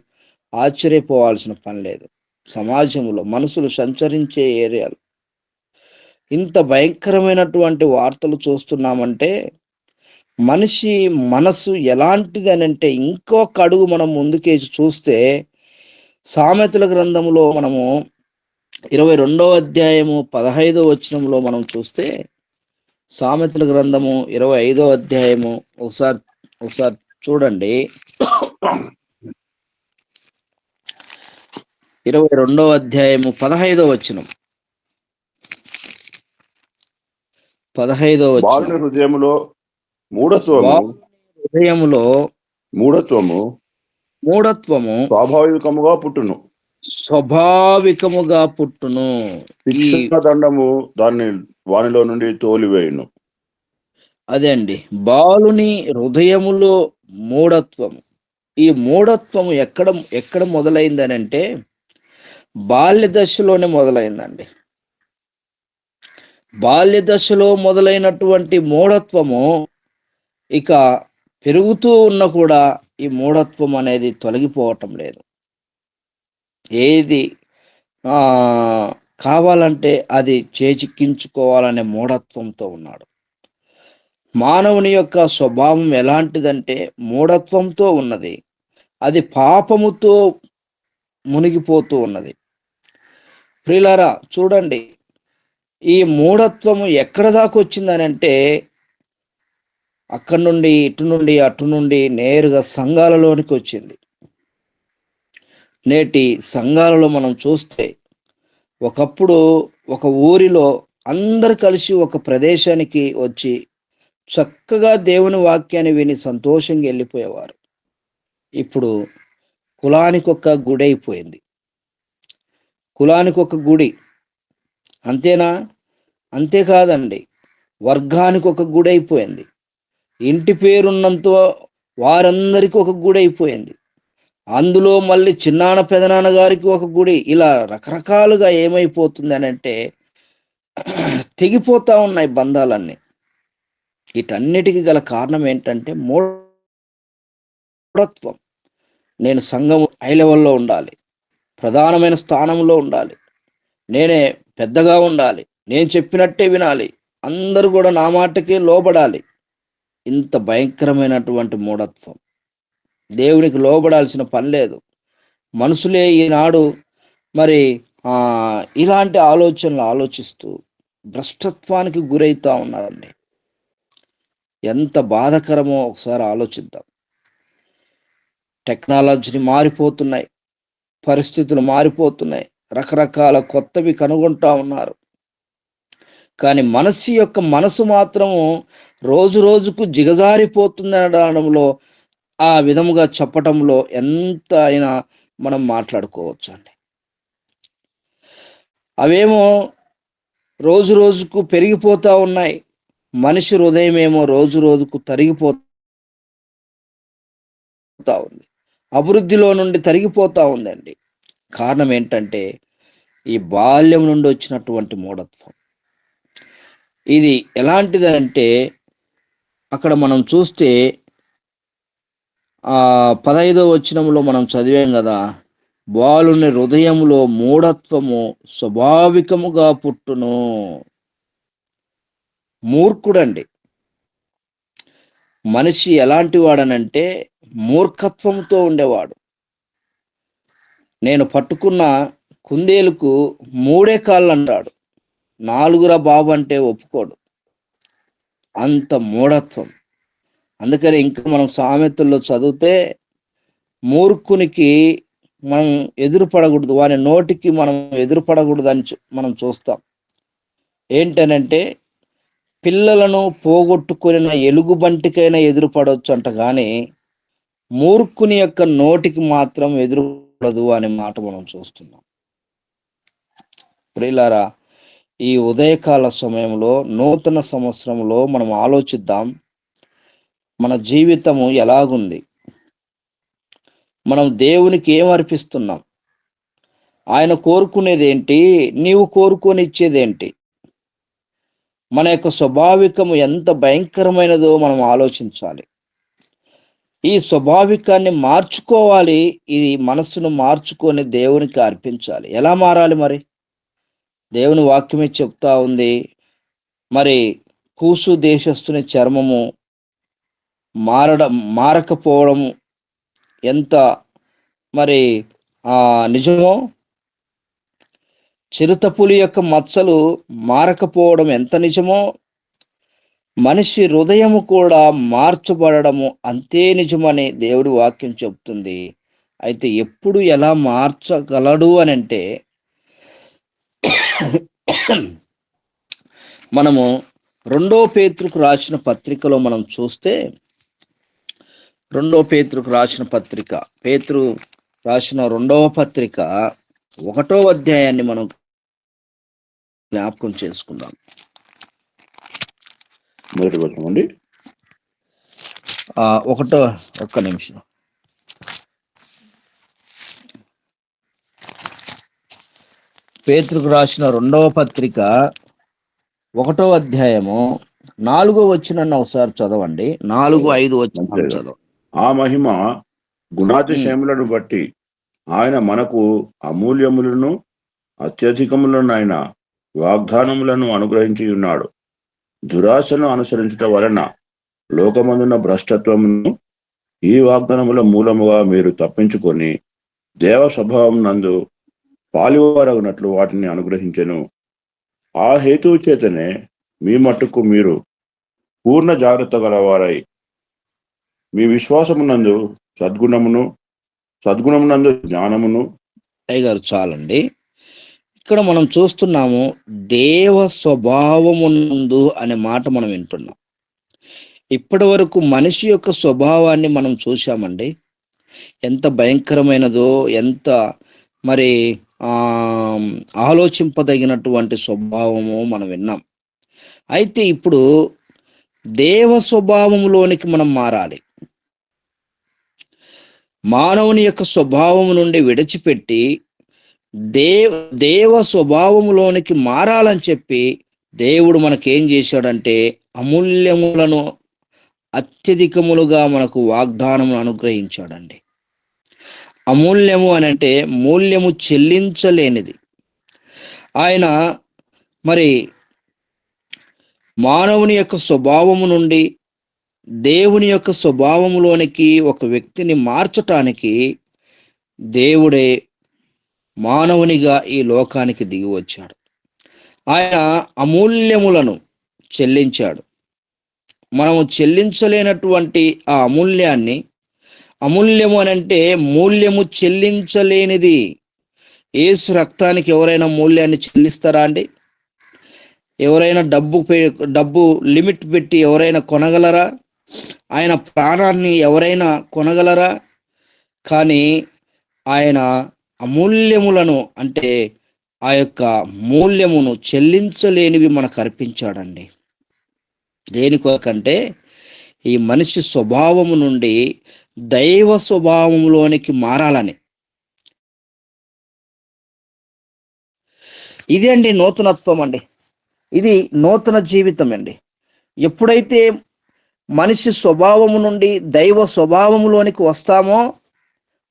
ఆశ్చర్యపోవాల్సిన పని లేదు. సమాజంలో మనుషులు సంచరించే ఏరియాలు ఇంత భయంకరమైనటువంటి వార్తలు చూస్తున్నామంటే మనిషి మనసు ఎలాంటిది అని అంటే ఇంకొక అడుగు మనం ముందుకేసి చూస్తే సామెతల గ్రంథంలో మనము 22వ అధ్యాయము 15వ వచనంలో మనం చూస్తే, సామెతల గ్రంథము 25వ అధ్యాయము ఒకసారి చూడండి. 22వ అధ్యాయము 15వ వచనం. 15వ వచనం. హృదయములో మూఢత్వము స్వాభావికముగా పుట్టును. శిక్షా దండము వానిలో నుండి తోలివేయును. అదే అండి, బాలుని హృదయములో మూఢత్వము. ఈ మూఢత్వము ఎక్కడ మొదలైందని అంటే బాల్య దశలోనే మొదలైందండి. బాల్య దశలో మొదలైనటువంటి మూఢత్వము ఇక పెరుగుతూ ఉన్న కూడా ఈ మూఢత్వం అనేది తొలగిపోవటం లేదు. ఏది ఆ కావాలంటే అది చేజిక్కించుకోవాలనే మూఢత్వంతో ఉన్నాడు. మానవుని యొక్క స్వభావం ఎలాంటిదంటే మూఢత్వంతో ఉన్నది. అది పాపముతో మునిగిపోతూ ఉన్నది. ప్రియులారా చూడండి, ఈ మూఢత్వము ఎక్కడ దాకా వచ్చిందనంటే అక్కడి నుండి ఇటు నుండి అటు నుండి నేరుగా సంఘాలలోనికి వచ్చింది. నేటి సంఘాలలో మనం చూస్తే ఒకప్పుడు ఒక ఊరిలో అందరు కలిసి ఒక ప్రదేశానికి వచ్చి చక్కగా దేవుని వాక్యాన్ని విని సంతోషంగా వెళ్ళిపోయేవారు. ఇప్పుడు కులానికి ఒక గుడి అయిపోయింది. కులానికి ఒక గుడి అంతేనా? అంతేకాదండి, వర్గానికి ఒక గుడి అయిపోయింది. ఇంటి పేరున్నంత వారందరికీ ఒక గుడి అయిపోయింది. అందులో మళ్ళీ చిన్నాన్న పెదనాన్న గారికి ఒక గుడి. ఇలా రకరకాలుగా ఏమైపోతుంది అని అంటే తెగిపోతా ఉన్నాయి బంధాలన్నీ. వీటన్నిటికీ గల కారణం ఏంటంటే మూఢత్వం. నేను సంఘం హై లెవెల్లో ఉండాలి, ప్రధానమైన స్థానంలో ఉండాలి, నేనే పెద్దగా ఉండాలి, నేను చెప్పినట్టే వినాలి, అందరూ కూడా నా మాటకే లోబడాలి. ఇంత భయంకరమైనటువంటి మూఢత్వం. దేవునికి లోబడాల్సిన పని లేదు. మనుషులే ఈనాడు మరి ఇలాంటి ఆలోచనలు ఆలోచిస్తూ భ్రష్టత్వానికి గురవుతా ఉన్నారండి. ఎంత బాధకరమో ఒకసారి ఆలోచిద్దాం. టెక్నాలజీని మారిపోతున్నాయి, పరిస్థితులు మారిపోతున్నాయి, రకరకాల కొత్తవి కనుగొంటా ఉన్నారు. కానీ మనసు మాత్రము రోజు రోజుకు జిగజారిపోతుంది అనడంలో, ఆ విధముగా చెప్పటంలో ఎంత అయినా మనం మాట్లాడుకోవచ్చు అండి. అవేమో రోజు రోజుకు పెరిగిపోతా ఉన్నాయి. మనిషి హృదయం ఏమో రోజు రోజుకు తరిగిపోతా ఉంది, అభివృద్ధిలో నుండి తరిగిపోతా ఉందండి. కారణం ఏంటంటే ఈ బాల్యం నుండి వచ్చినటువంటి మూఢత్వం. ఇది ఎలాంటిదంటే అక్కడ మనం చూస్తే 15వ వచనంలో మనం చదివాం కదా, బాలుని హృదయంలో మూఢత్వము స్వాభావికముగా పుట్టును. మూర్ఖుడండి. మనిషి ఎలాంటి వాడనంటే మూర్ఖత్వంతో ఉండేవాడు. నేను పట్టుకున్న కుందేలుకు 3 కాళ్ళు అంటాడు, 4రా బాబు అంటే ఒప్పుకోడు. అంత మూఢత్వం. అందుకని ఇంకా మనం సామెతల్లో చదివితే మూర్ఖునికి మనం ఎదురుపడకూడదు, వాని నోటికి మనం ఎదురుపడకూడదు అని మనం చూస్తాం. ఏంటనంటే పిల్లలను పోగొట్టుకున్న ఎలుగుబంటికైనా ఎదురుపడవచ్చు అంట, కానీ మూర్ఖుని యొక్క నోటికి మాత్రం ఎదురుపడదు అనే మాట మనం చూస్తున్నాం. ప్రియులారా, ఈ ఉదయకాల సమయంలో నూతన సంవత్సరంలో మనం ఆలోచిద్దాం, మన జీవితము ఎలాగుంది, మనం దేవునికి ఏం అర్పిస్తున్నాం, ఆయన కోరుకునేది ఏంటి, నీవు కోరుకొని ఇచ్చేదేంటి, మన యొక్క స్వాభావికము ఎంత భయంకరమైనదో మనం ఆలోచించాలి. ఈ స్వాభావికాన్ని మార్చుకోవాలి. ఈ మనస్సును మార్చుకొని దేవునికి అర్పించాలి. ఎలా మారాలి మరి? దేవుని వాక్యమే చెప్తా ఉంది. మరి కూసు దేశస్తుని చర్మము మారకపోవడం ఎంత మరి నిజమో, చిరుతపులి యొక్క మచ్చలు మారకపోవడం ఎంత నిజమో, మనిషి హృదయము కూడా మార్చబడము అంతే నిజమని దేవుడి వాక్యం చెప్తుంది. అయితే ఎప్పుడు ఎలా మార్చగలడు అని అంటే మనము 2 పేతురుకు రాసిన పత్రికలో మనం చూస్తే, 2 పేతురుకు రాసిన పత్రిక, పేతురు రాసిన 2వ పత్రిక 1వ అధ్యాయాన్ని మనం జ్ఞాపకం చేసుకుందాం. మొదటి వచనం అండి. ఒక్క నిమిషం. పేతురుకు రాసిన 2వ పత్రిక 1వ అధ్యాయము 4వ వచనాన్ని ఒకసారి చదవండి. 4-5 వచనాలు చదవండి. ఆ మహిమ గుణాతిశయములను బట్టి ఆయన మనకు అమూల్యములను అత్యధికములనైన వాగ్దానములను అనుగ్రహించి ఉన్నాడు. దురాశను అనుసరించుట వలన లోకమందున భ్రష్టత్వమును ఈ వాగ్దానముల మూలముగా మీరు తప్పించుకొని దేవ స్వభావం నందు పాలువారగునట్లు వాటిని అనుగ్రహించెను. ఆ హేతువు చేతనే మీ మట్టుకు మీరు పూర్ణ జాగ్రత్త గలవారై మీ విశ్వాసమునందు సద్గుణమునందు జ్ఞానమును. అయ్యగారు చాలండి. ఇక్కడ మనం చూస్తున్నాము దేవ స్వభావమునందు అనే మాట మనం వింటున్నాం. ఇప్పటి వరకు మనిషి యొక్క స్వభావాన్ని మనం చూశామండి. ఎంత భయంకరమైనదో, ఎంత మరి ఆలోచింపదగినటువంటి స్వభావము మనం విన్నాం. అయితే ఇప్పుడు దేవ స్వభావములోనికి మనం మారాలి. మానవుని యొక్క స్వభావము నుండి విడిచిపెట్టి దేవ స్వభావములోనికి మారాలని చెప్పి దేవుడు మనకేం చేశాడంటే అమూల్యములను అత్యధికములుగా మనకు వాగ్దానమును అనుగ్రహించాడండి. అమూల్యము అని అంటే మూల్యము చెల్లించలేనిది. ఆయన మరి మానవుని యొక్క స్వభావము నుండి దేవుని యొక్క స్వభావములోనికి ఒక వ్యక్తిని మార్చటానికి దేవుడే మానవునిగా ఈ లోకానికి దిగి వచ్చాడు. ఆయన అమూల్యములను చెల్లించాడు. మనము చెల్లించలేనటువంటి ఆ అమూల్యాన్ని, అమూల్యము అని అంటే మూల్యము చెల్లించలేనిది. యేసు రక్తానికి ఎవరైనా మూల్యాన్ని చెల్లిస్తారా అండి? ఎవరైనా డబ్బు లిమిట్ పెట్టి ఎవరైనా కొనగలరా? ఆయన ప్రాణాన్ని ఎవరైనా కొనగలరా? కానీ ఆయన అమూల్యములను అంటే ఆ యొక్క మూల్యమును చెల్లించలేనివి మనకు అర్పించాడండి. దేనికొరకంటే ఈ మనిషి స్వభావము నుండి దైవ స్వభావములోనికి మారాలని. ఇది అండి నూతనత్వం అండి. ఇది నూతన జీవితం అండి. ఎప్పుడైతే మనిషి స్వభావము నుండి దైవ స్వభావములోనికి వస్తామో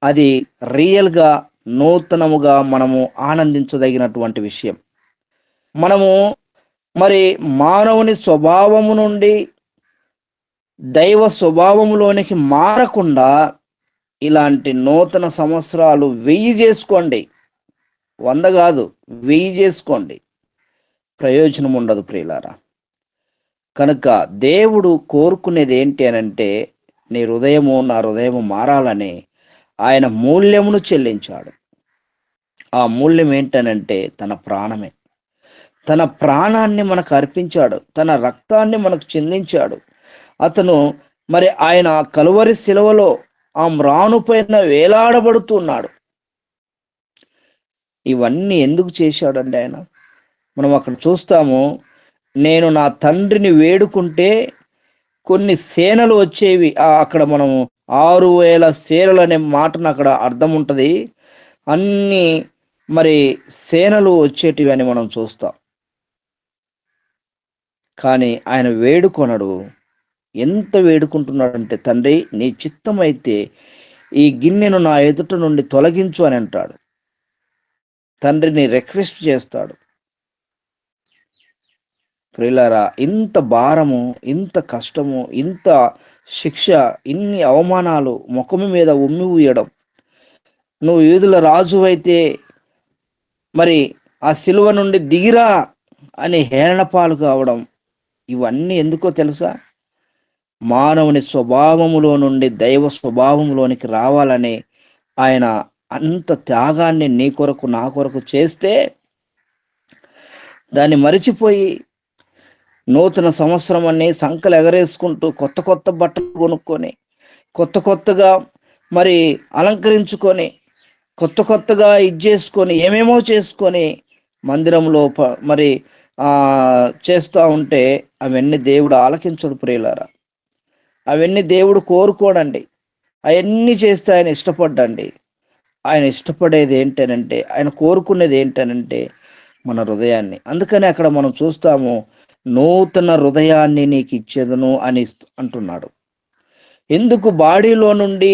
అది రియల్గా నూతనముగా మనము ఆనందించదగినటువంటి విషయం. మనము మరి మానవుని స్వభావము నుండి దైవ స్వభావములోనికి మారకుండా ఇలాంటి నూతన సంవత్సరాలు 1000 చేసుకోండి, 100 కాదు 1000 చేసుకోండి, ప్రయోజనం ఉండదు ప్రియులారా. కనుక దేవుడు కోరుకునేది ఏంటి అనంటే నీ హృదయము నా హృదయము మారాలని ఆయన మూల్యమును చెల్లించాడు. ఆ మూల్యం ఏంటనంటే తన ప్రాణమే. తన ప్రాణాన్ని మనకు అర్పించాడు, తన రక్తాన్ని మనకు చెందించాడు. అతను మరి ఆయన కలువరి శిలువలో ఆ మ్రాను పైన వేలాడబడుతున్నాడు. ఇవన్నీ ఎందుకు చేశాడండి ఆయన? మనం అక్కడ చూస్తాము, నేను నా తండ్రిని వేడుకుంటే కొన్ని సేనలు వచ్చేవి. అక్కడ మనము 6000 సేనలు అనే మాటను అక్కడ అర్థం ఉంటుంది. అన్ని మరి సేనలు వచ్చేటివి అని మనం చూస్తాం. కానీ ఆయన వేడుకొనడు. ఎంత వేడుకుంటున్నాడంటే, తండ్రి నీ చిత్తమైతే ఈ గిన్నెను నా ఎదుట నుండి తొలగించు అని అంటాడు. తండ్రిని రిక్వెస్ట్ చేస్తాడు. ప్రియులారా, ఇంత భారము, ఇంత కష్టము, ఇంత శిక్ష, ఇన్ని అవమానాలు ముఖము మీద ఉమ్మి ఊయడం, నువ్వు యూదుల రాజు అయితే మరి ఆ శిలువ నుండి దిగిరా అని హేళన పాలు కావడం, ఇవన్నీ ఎందుకో తెలుసా? మానవుని స్వభావములో నుండి దైవ స్వభావంలోనికి రావాలని ఆయన అంత త్యాగాన్ని నీ కొరకు నా కొరకు చేస్తే దాన్ని మరిచిపోయి నూతన సంవత్సరం అని సంకలు ఎగరేసుకుంటూ కొత్త కొత్త బట్టలు కొనుక్కొని కొత్తగా మరి అలంకరించుకొని కొత్తగా చేసుకొని ఏమేమో చేసుకొని మందిరంలో మరి చేస్తూ ఉంటే అవన్నీ దేవుడు ఆలకించడు ప్రియులారా. అవన్నీ దేవుడు కోరుకోడండి. అవన్నీ చేస్తే ఆయన ఇష్టపడ్డండి. ఆయన ఇష్టపడేది ఏంటనంటే, ఆయన కోరుకునేది ఏంటనంటే మన హృదయాన్ని. అందుకని అక్కడ మనం చూస్తాము, నూతన హృదయాన్ని నీకు ఇచ్చేదను అని అంటున్నాడు. ఎందుకు బాడీలో నుండి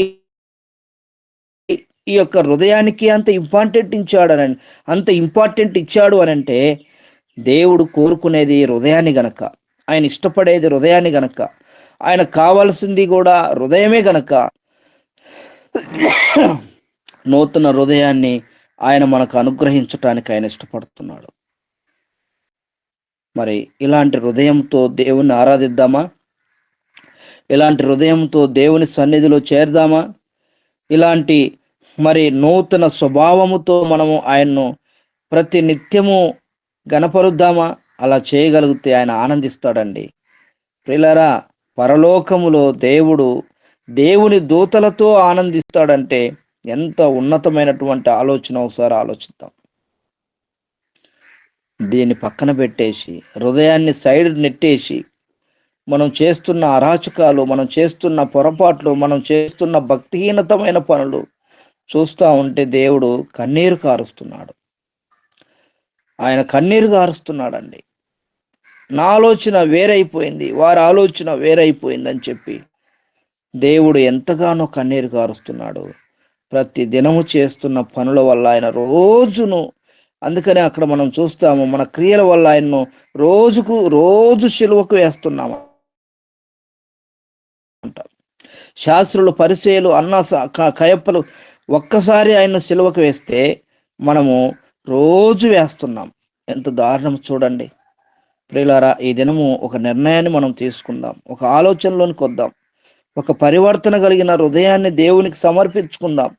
ఈ యొక్క హృదయానికి అంత ఇంపార్టెంట్ ఇచ్చాడు అని అంటే దేవుడు కోరుకునేది హృదయాన్ని గనక, ఆయన ఇష్టపడేది హృదయాన్ని గనక, ఆయన కావాల్సింది కూడా హృదయమే గనక నూతన హృదయాన్ని ఆయన మనకు అనుగ్రహించటానికి ఆయన ఇష్టపడుతున్నాడు. మరి ఇలాంటి హృదయంతో దేవుని ఆరాధిద్దామా? ఇలాంటి హృదయంతో దేవుని సన్నిధిలో చేరదామా? ఇలాంటి మరి నూతన స్వభావముతో మనము ఆయన్ను ప్రతి నిత్యము గణపరుద్దామా? అలా చేయగలిగితే ఆయన ఆనందిస్తాడండి. ప్రియులారా, పరలోకములో దేవుని దూతలతో ఆనందిస్తాడంటే ఎంత ఉన్నతమైనటువంటి ఆలోచన, ఒకసారి ఆలోచిద్దాం. దీన్ని పక్కన పెట్టేసి, హృదయాన్ని సైడ్ నెట్టేసి, మనం చేస్తున్న అరాచకాలు, మనం చేస్తున్న పొరపాట్లు, మనం చేస్తున్న భక్తిహీనతమైన పనులు చూస్తూ ఉంటే దేవుడు కన్నీరు కారుస్తున్నాడు. ఆయన కన్నీరు కారుస్తున్నాడండి. నా ఆలోచన వేరైపోయింది, వారి ఆలోచన వేరైపోయింది అని చెప్పి దేవుడు ఎంతగానో కన్నీరు కారుస్తున్నాడు. ప్రతి దినము చేస్తున్న పనుల వల్ల ఆయన రోజును, అందుకనే అక్కడ మనం చూస్తాము, మన క్రియల వల్ల ఆయన్ను రోజు సిలువకు వేస్తున్నాము అంట. శాస్త్రులు, పరిసయ్యులు, కయప్పలు ఒక్కసారి ఆయన్ను సిలువకు వేస్తే మనము రోజు వేస్తున్నాం. ఎంత దారుణం చూడండి. ప్రియులారా, ఈ దినము ఒక నిర్ణయాన్ని మనం తీసుకుందాం, ఒక ఆలోచనలోనికి వద్దాం, ఒక పరివర్తన కలిగిన హృదయాన్ని దేవునికి సమర్పించుకుందాం.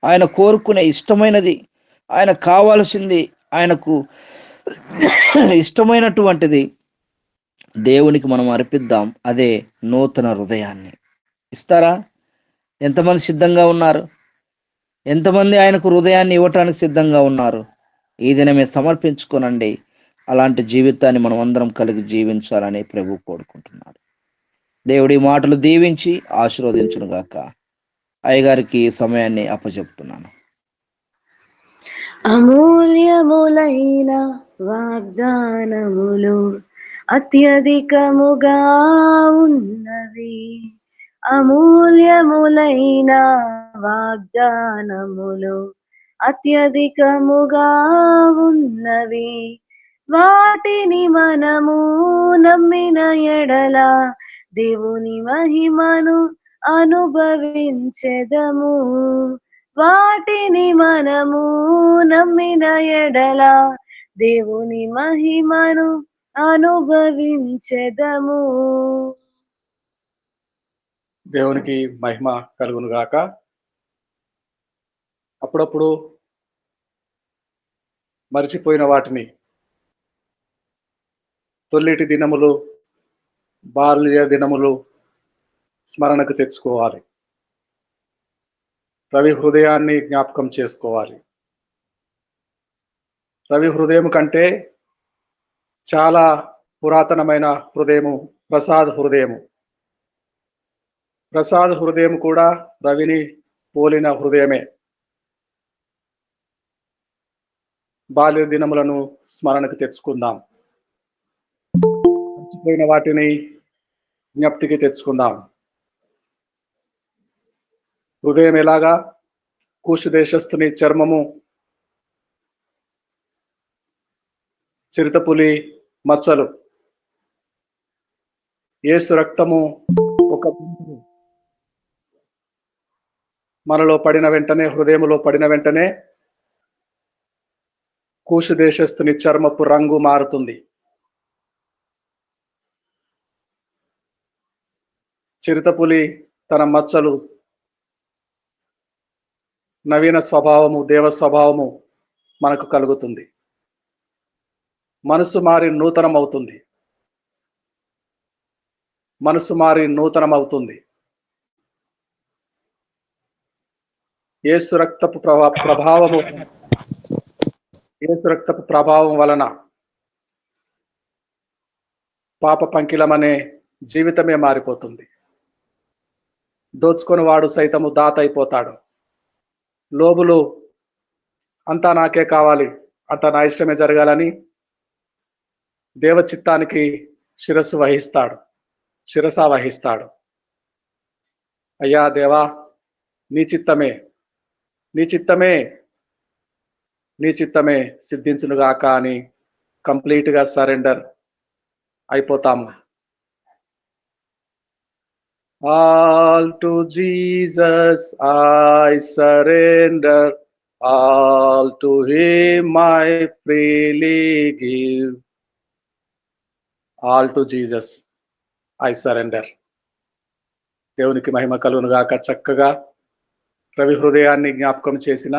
ఆయన కోరుకునే ఇష్టమైనది, ఆయన కావాల్సింది, ఆయనకు ఇష్టమైనటువంటిది దేవునికి మనం అర్పిద్దాం. అదే నూతన హృదయాన్ని. ఇస్తారా? ఎంతమంది సిద్ధంగా ఉన్నారు? ఎంతమంది ఆయనకు హృదయాన్ని ఇవ్వటానికి సిద్ధంగా ఉన్నారు? ఈ దినమే సమర్పించుకోనండి. అలాంటి జీవితాన్ని మనం అందరం కలిగి జీవించాలని ప్రభు కోరుకుంటున్నాడు. దేవుడి మాటలు దీవించి ఆశీర్వదించును గాక. అయ్యగారికి సమయాన్ని అప్పచెప్తున్నాను. అమూల్యములైన వాగ్దానములు అత్యధికముగా ఉన్నవి. అమూల్యములైన వాగ్దానములు అత్యధికముగా ఉన్నవి. వాటిని మనము నమ్మిన ఎడల దేవుని మహిమను అనుభవించెదము. వాటిని మనము నమ్మిన ఎడల దేవుని మహిమను అనుభవించెదము. దేవునికి మహిమ కలుగును గాక. అప్పుడప్పుడు మరిచిపోయిన వాటిని, తొల్లిటి దినములు, బాల్య దినములు స్మరణకు తెచ్చుకోవాలి. రవి హృదయాన్ని జ్ఞాపకం చేసుకోవాలి. రవి హృదయం కంటే చాలా పురాతనమైన హృదయము ప్రసాద్ హృదయము. ప్రసాద్ హృదయం కూడా రవిని పోలిన హృదయమే. బాల్య దినములను స్మరణకు తెచ్చుకుందాం. మర్చిపోయిన వాటిని జ్ఞప్తికి తెచ్చుకుందాం. హృదయం ఎలాగా? కూషు దేశస్థుని చర్మము చిరుతపులి మచ్చలు, యేసు రక్తము ఒక మనలో పడిన వెంటనే, హృదయములో పడిన వెంటనే కూషు దేశస్థుని చర్మపు రంగు మారుతుంది. చిరుతపులి తన మచ్చలు, నవీన స్వభావము, దేవ స్వభావము మనకు కలుగుతుంది. మనసు మారి నూతనమవుతుంది. మనసు మారి నూతనమవుతుంది. యేసు రక్తపు ప్రభావము, యేసు రక్తపు ప్రభావం వలన పాప పంకిలమనే జీవితమే మారిపోతుంది. దోచుకొని వాడు సైతము దాత అయిపోతాడు. లోబులు అంతా నాకే కావాలి, అంతా నా ఇష్టమే జరగాలని దేవచిత్తానికి శిరస వహిస్తాడు. అయ్యా దేవా, నీ చిత్తమే, నీ చిత్తమే సిద్ధించునుగాక అని కంప్లీట్ గా సరెండర్ అయిపోతాము. All to Jesus I surrender, all to him I freely give. All to Jesus I surrender. దేవునికి మహిమ కలుగునుగాక. చక్కగా రవి హృదయాన్ని జ్ఞాపకం చేసిన,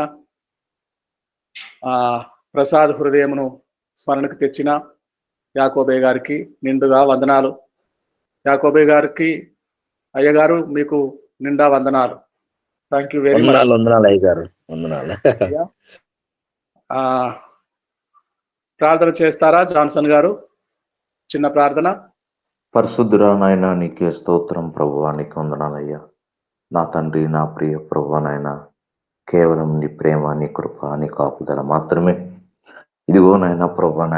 ప్రసాద్ హృదయమును స్మరణకు తెచ్చిన యాకోబే గారికి నిండుగా వందనాలు. యాకోబే గారికి అయ్యగారు మీకు నిండా వందనాలు. Thank you very much. వందనాలు అయ్యగారు, వందనాలు. ప్రార్థన చేస్తారా జాన్సన్ గారు? చిన్న ప్రార్థన. పరిశుద్ధుడా నాయన, నీకే స్తోత్రం ప్రభువా, నీకు వందనాలయ్యా. నా తండ్రి, నా ప్రియ ప్రభువా నాయన, కేవలం నీ ప్రేమ, నీ కృప, నీ కాపుదల మాత్రమే ఇదిగో నాయన ప్రభువా